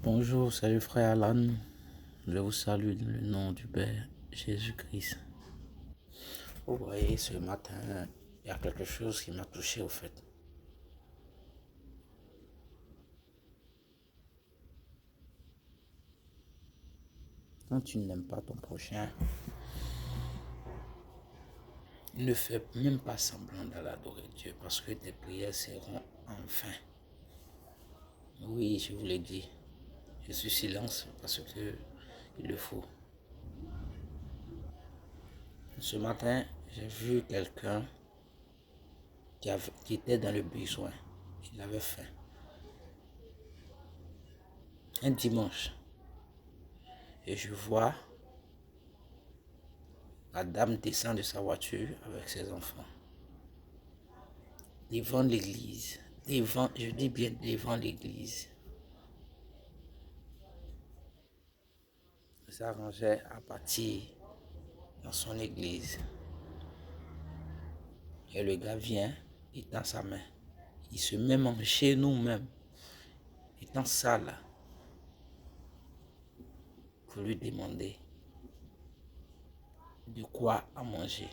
Bonjour, c'est le frère Alan. Je vous salue dans le nom du Père Jésus-Christ. Vous voyez, ce matin, il y a quelque chose qui m'a touché au fait. Quand tu n'aimes pas ton prochain, ne fais même pas semblant d'adorer Dieu parce que tes prières seront en vain. Oui, je vous l'ai dit. Je suis silence parce que il le faut. Ce matin, j'ai vu quelqu'un qui était dans le besoin. Il avait faim. Un dimanche, et je vois la dame descend de sa voiture avec ses enfants. Devant l'église. Je dis bien devant l'église. Il s'arrangeait à partir dans son église. Et le gars vient, il tend sa main. Il se met même chez nous-mêmes. Il tend ça là. Pour lui demander de quoi à manger.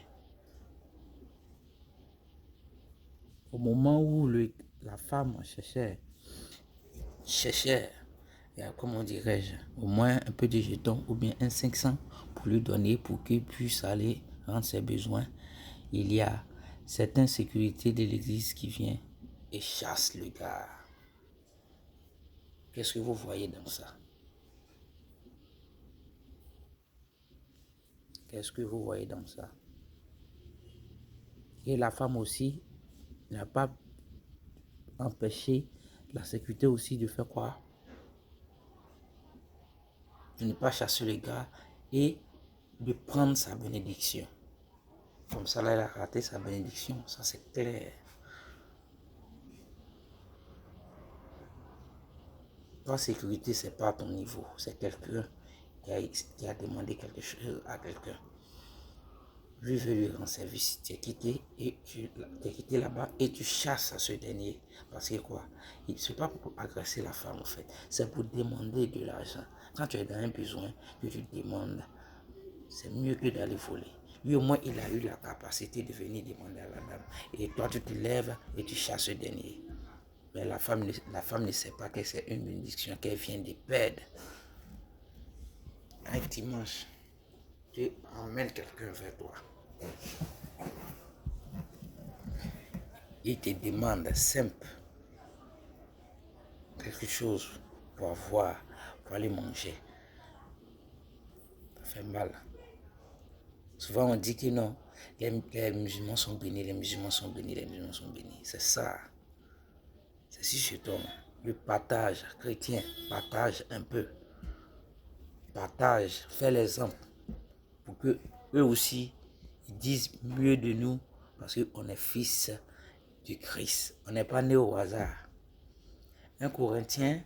Au moment où la femme cherchait, comment dirais-je, au moins un peu de jetons ou bien un 500 pour lui donner pour qu'il puisse aller rendre ses besoins, il y a cette insécurité de l'église qui vient et chasse le gars. Qu'est-ce que vous voyez dans ça? Qu'est-ce que vous voyez dans ça? Et la femme aussi n'a pas empêché la sécurité aussi de faire quoi? De ne pas chasser le gars et de prendre sa bénédiction. Comme ça, là, elle a raté sa bénédiction. Ça, c'est clair. La sécurité, c'est pas à ton niveau. C'est quelqu'un qui a demandé quelque chose à quelqu'un. Lui veut lui rendre service. Tu es quitté là-bas et tu chasses à ce dernier. Parce que quoi? Ce n'est pas pour agresser la femme, en fait. C'est pour demander de l'argent. Quand tu es dans un besoin, que tu demandes, c'est mieux que d'aller voler. Lui, au moins, il a eu la capacité de venir demander à la dame. Et toi, tu te lèves et tu chasses ce dernier. Mais la femme ne sait pas que c'est une bénédiction qu'elle vient de perdre. Un dimanche, tu emmènes quelqu'un vers toi. Il te demande simple quelque chose pour avoir, pour aller manger. Ça fait mal. Souvent on dit que non, les musulmans sont bénis, les musulmans sont bénis, les musulmans sont bénis. C'est ça. C'est si je tombe. Le partage chrétien, partage un peu. Partage, fais l'exemple pour que eux aussi ils disent mieux de nous parce qu'on est fils du Christ. On n'est pas né au hasard. 1 Corinthiens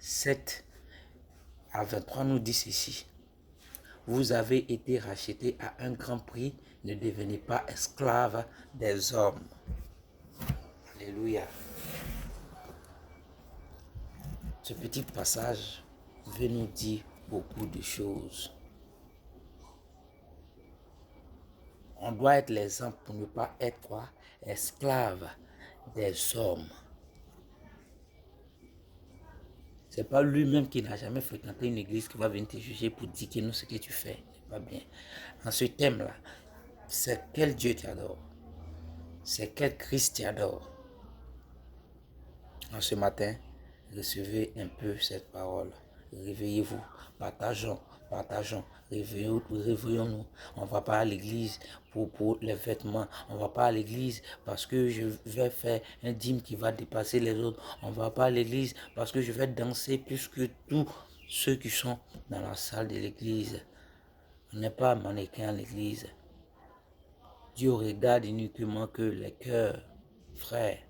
7 à 23 nous dit ceci. Vous avez été rachetés à un grand prix, ne devenez pas esclaves des hommes. Alléluia. Ce petit passage veut nous dire beaucoup de choses. On doit être l'exemple pour ne pas être quoi? Esclave des hommes. C'est pas lui-même qui n'a jamais fréquenté une église qui va venir te juger pour dire que non, ce que tu fais n'est pas bien. En ce thème-là, c'est quel Dieu t'adore? C'est quel Christ t'adore? En ce matin, recevez un peu cette parole. Réveillez-vous, partageons, réveillons-nous. On ne va pas à l'église pour les vêtements. On ne va pas à l'église parce que je vais faire un dîme qui va dépasser les autres. On ne va pas à l'église parce que je vais danser plus que tous ceux qui sont dans la salle de l'église. On n'est pas mannequin à l'église. Dieu regarde uniquement que les cœurs, frères.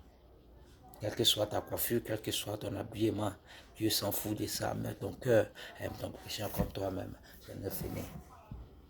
Quelle que soit ta coiffure, quel que soit ton habillement, Dieu s'en fout de ça. Mais ton cœur aime ton prochain comme toi-même. C'est fini.